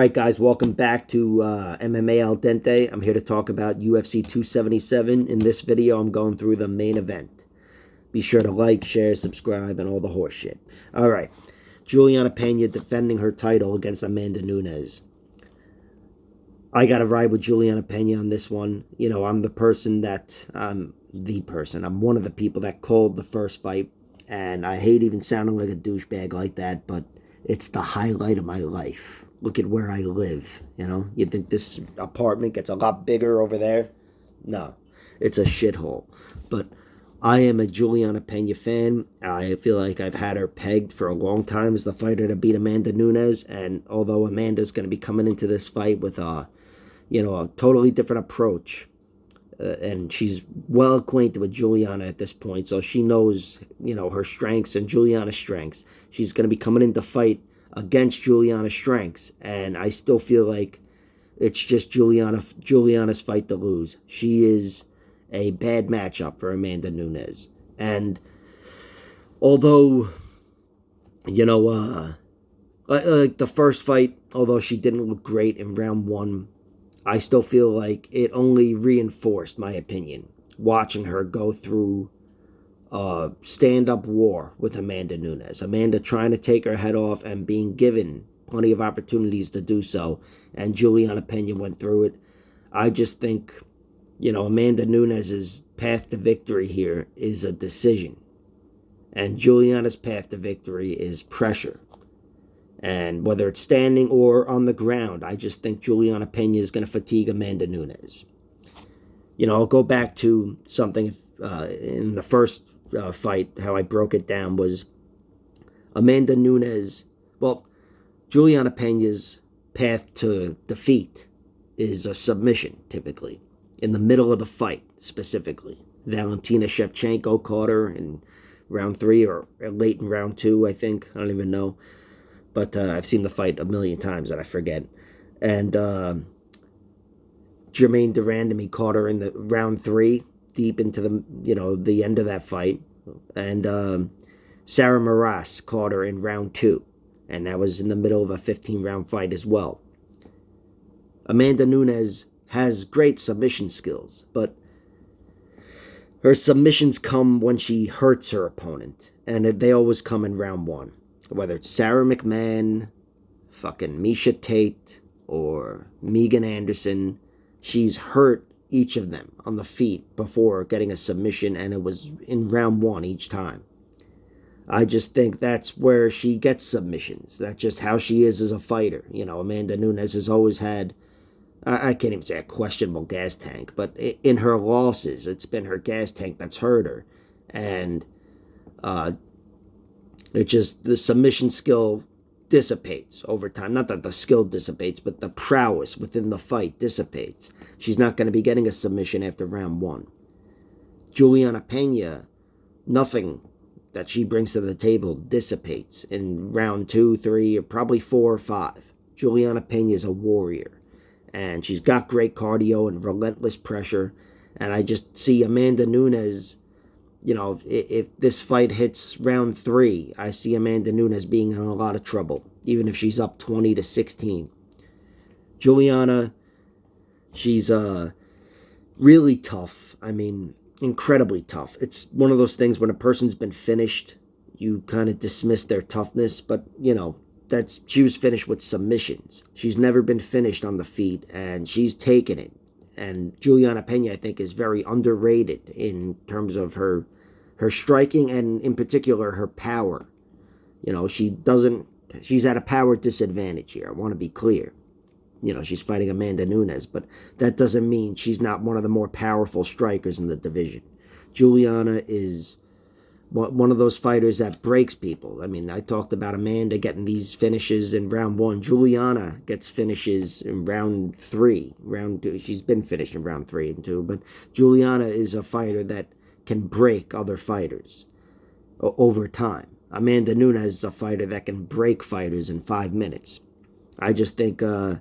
right, guys, welcome back to MMA Al Dente. I'm here to talk about UFC 277. In this video, I'm going through the main event. Be sure to like, share, subscribe, and all the horse shit. All right, Juliana Pena defending her title against Amanda Nunes. I got to ride with Juliana Pena on this one. You know, I'm one of the people that called the first fight, and I hate even sounding like a douchebag like that, but it's the highlight of my life. Look at where I live, you know? You think this apartment gets a lot bigger over there? No, it's a shithole. But I am a Juliana Pena fan. I feel like I've had her pegged for a long time as the fighter to beat Amanda Nunes, and although Amanda's going to be coming into this fight with a totally different approach, and she's well acquainted with Juliana at this point, so she knows, her strengths and Juliana's strengths. She's going to be coming in to fight against Juliana's strengths, and I still feel like it's just Juliana's fight to lose. She is a bad matchup for Amanda Nunes, and although, like the first fight, although she didn't look great in round one, I still feel like it only reinforced my opinion watching her go through stand-up war with Amanda Nunes. Amanda trying to take her head off and being given plenty of opportunities to do so, and Juliana Pena went through it. I just think, Amanda Nunes' path to victory here is a decision, and Juliana's path to victory is pressure. And whether it's standing or on the ground, I just think Juliana Pena is going to fatigue Amanda Nunes. I'll go back to something in the first fight, how I broke it down was Amanda Nunes. Well, Juliana Pena's path to defeat is a submission, typically, in the middle of the fight, specifically. Valentina Shevchenko caught her in round 3 or late in round 2, I think. I don't even know. But I've seen the fight a million times and I forget. And Jermaine Durandamy caught her in the round 3, deep into the end of that fight. And Sarah Moras caught her in round 2. And that was in the middle of a 15-round fight as well. Amanda Nunes has great submission skills, but her submissions come when she hurts her opponent. And they always come in round 1. Whether it's Sarah McMahon, fucking Misha Tate, or Megan Anderson, she's hurt each of them on the feet before getting a submission, and it was in round 1 each time. I just think that's where she gets submissions. That's just how she is as a fighter. Amanda Nunes has always had, I can't even say a questionable gas tank, but in her losses, it's been her gas tank that's hurt her. And it just, the submission skill dissipates over time. Not that the skill dissipates, but the prowess within the fight dissipates. She's not going to be getting a submission after round 1. Juliana Pena, nothing that she brings to the table dissipates in round 2, 3, or probably 4 or 5. Juliana Pena is a warrior, and she's got great cardio and relentless pressure, and I just see Amanda Nunes, if this fight hits round 3, I see Amanda Nunes being in a lot of trouble, even if she's up 20-16. Juliana, she's really tough. I mean, incredibly tough. It's one of those things when a person's been finished, you kind of dismiss their toughness, but, she was finished with submissions. She's never been finished on the feet, and she's taken it. And Juliana Pena, I think, is very underrated in terms of her striking and, in particular, her power. She's at a power disadvantage here. I want to be clear. She's fighting Amanda Nunes, but that doesn't mean she's not one of the more powerful strikers in the division. Juliana is one of those fighters that breaks people. I mean, I talked about Amanda getting these finishes in round 1. Juliana gets finishes in round 3. Round 2, she's been finished in round 3 and 2, but Juliana is a fighter that can break other fighters over time. Amanda Nunes is a fighter that can break fighters in 5 minutes. I just think, the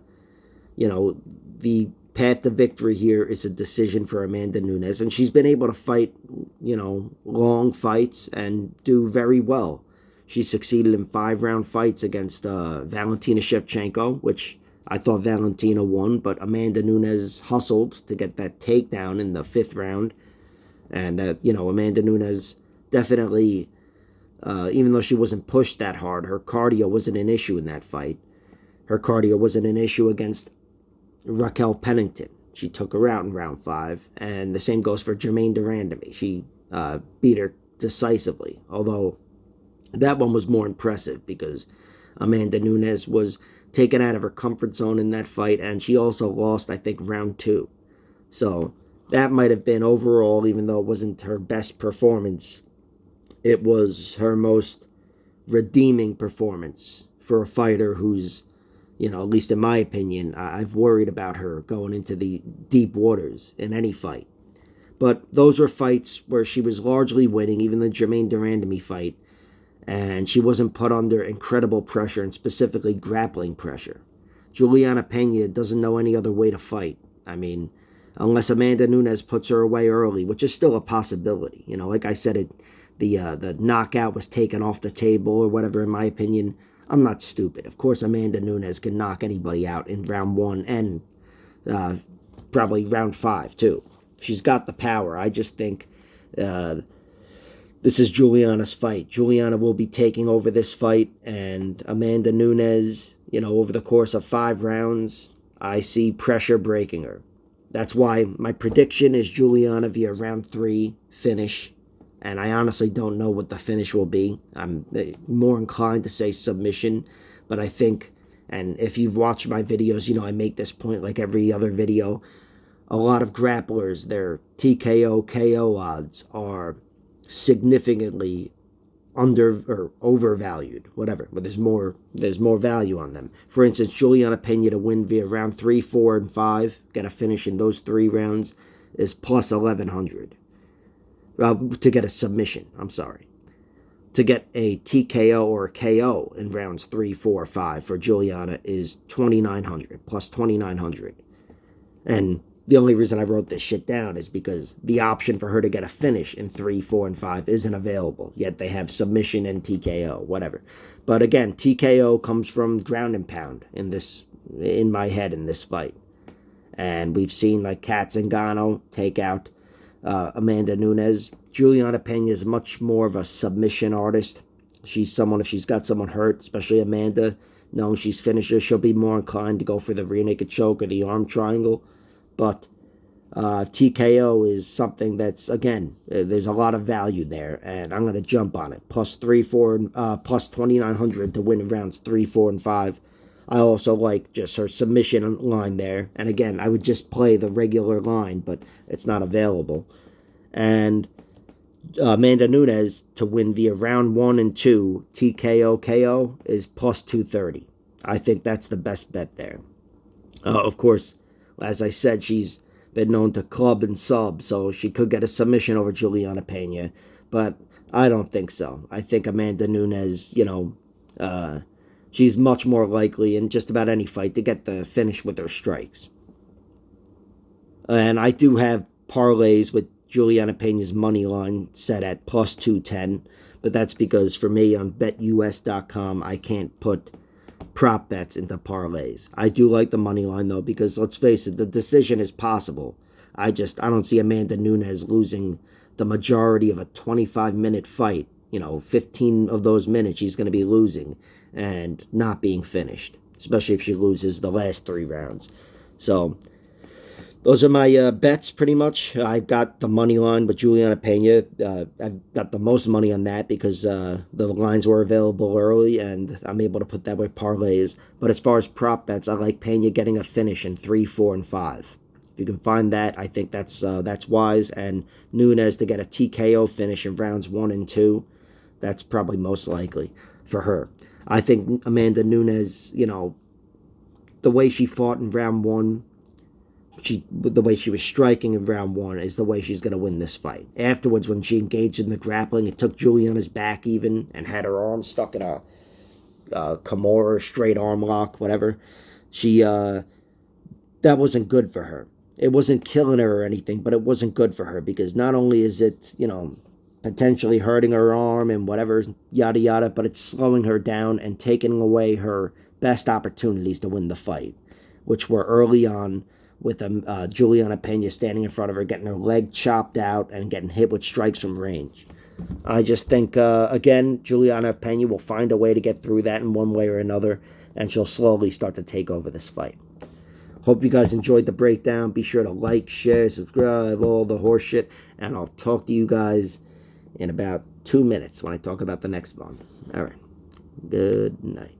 path to victory here is a decision for Amanda Nunes, and she's been able to fight, long fights and do very well. She succeeded in 5-round fights against Valentina Shevchenko, which I thought Valentina won, but Amanda Nunes hustled to get that takedown in the 5th round. And, Amanda Nunes definitely, even though she wasn't pushed that hard, her cardio wasn't an issue in that fight. Her cardio wasn't an issue against Raquel Pennington. She took her out in round 5. And the same goes for Germaine de Randamie. She beat her decisively, although that one was more impressive because Amanda Nunes was taken out of her comfort zone in that fight, and she also lost, I think, round 2. So that might have been overall, even though it wasn't her best performance, it was her most redeeming performance for a fighter who's, at least in my opinion, I've worried about her going into the deep waters in any fight. But those were fights where she was largely winning, even the Germaine de Randamie fight, and she wasn't put under incredible pressure, and specifically grappling pressure. Juliana Pena doesn't know any other way to fight. I mean, unless Amanda Nunes puts her away early, which is still a possibility. Like I said, the knockout was taken off the table or whatever, in my opinion. I'm not stupid. Of course, Amanda Nunes can knock anybody out in round 1 and probably round 5, too. She's got the power. I just think this is Juliana's fight. Juliana will be taking over this fight, and Amanda Nunes, over the course of 5 rounds, I see pressure breaking her. That's why my prediction is Juliana via round 3 finish, and I honestly don't know what the finish will be. I'm more inclined to say submission, but I think, and if you've watched my videos, I make this point like every other video. A lot of grapplers, their TKO, KO odds are significantly under or overvalued, whatever, but there's more value on them. For instance, Juliana Pena to win via round 3, 4, and 5, get a finish in those 3 rounds, is plus 1,100. To get a submission, I'm sorry. To get a TKO or a KO in rounds 3, 4, 5 for Juliana is 2,900, plus 2,900. And the only reason I wrote this shit down is because the option for her to get a finish in 3, 4, and 5 isn't available. Yet they have submission and TKO, whatever. But again, TKO comes from ground and pound in my head in this fight. And we've seen like Kat Zingano take out Amanda Nunes. Juliana Pena is much more of a submission artist. She's someone, if she's got someone hurt, especially Amanda, knowing she's finisher, she'll be more inclined to go for the rear naked choke or the arm triangle. But TKO is something that's, again, there's a lot of value there, and I'm going to jump on it. Plus 3, 4, plus 2,900 to win in rounds 3, 4, and 5. I also like just her submission line there. And again, I would just play the regular line, but it's not available. And Amanda Nunes to win via round 1 and 2, TKO, KO, is plus 230. I think that's the best bet there. Of course, as I said, she's been known to club and sub, so she could get a submission over Juliana Pena, but I don't think so. I think Amanda Nunes, she's much more likely in just about any fight to get the finish with her strikes. And I do have parlays with Juliana Pena's money line set at plus 210, but that's because for me on betus.com, I can't put prop bets into parlays. I do like the money line though, because let's face it, the decision is possible. I don't see Amanda Nunes losing the majority of a 25-minute fight. 15 of those minutes she's going to be losing and not being finished, especially if she loses the last 3 rounds. So those are my bets, pretty much. I've got the money line with Juliana Pena. I've got the most money on that because the lines were available early, and I'm able to put that with parlays. But as far as prop bets, I like Pena getting a finish in 3, 4, and 5. If you can find that, I think that's wise. And Nunes to get a TKO finish in rounds 1 and 2, that's probably most likely for her. I think Amanda Nunes, the way she fought in round 1, the way she was striking in round 1 is the way she's going to win this fight. Afterwards, when she engaged in the grappling, it took Juliana's back even and had her arm stuck in a Kimura straight arm lock, whatever. That wasn't good for her. It wasn't killing her or anything, but it wasn't good for her because not only is it, potentially hurting her arm and whatever, yada yada, but it's slowing her down and taking away her best opportunities to win the fight. which were early on with Juliana Pena standing in front of her, getting her leg chopped out and getting hit with strikes from range. I just think, again, Juliana Pena will find a way to get through that in one way or another, and she'll slowly start to take over this fight. Hope you guys enjoyed the breakdown. Be sure to like, share, subscribe, all the horse shit, and I'll talk to you guys in about 2 minutes when I talk about the next one. All right. Good night.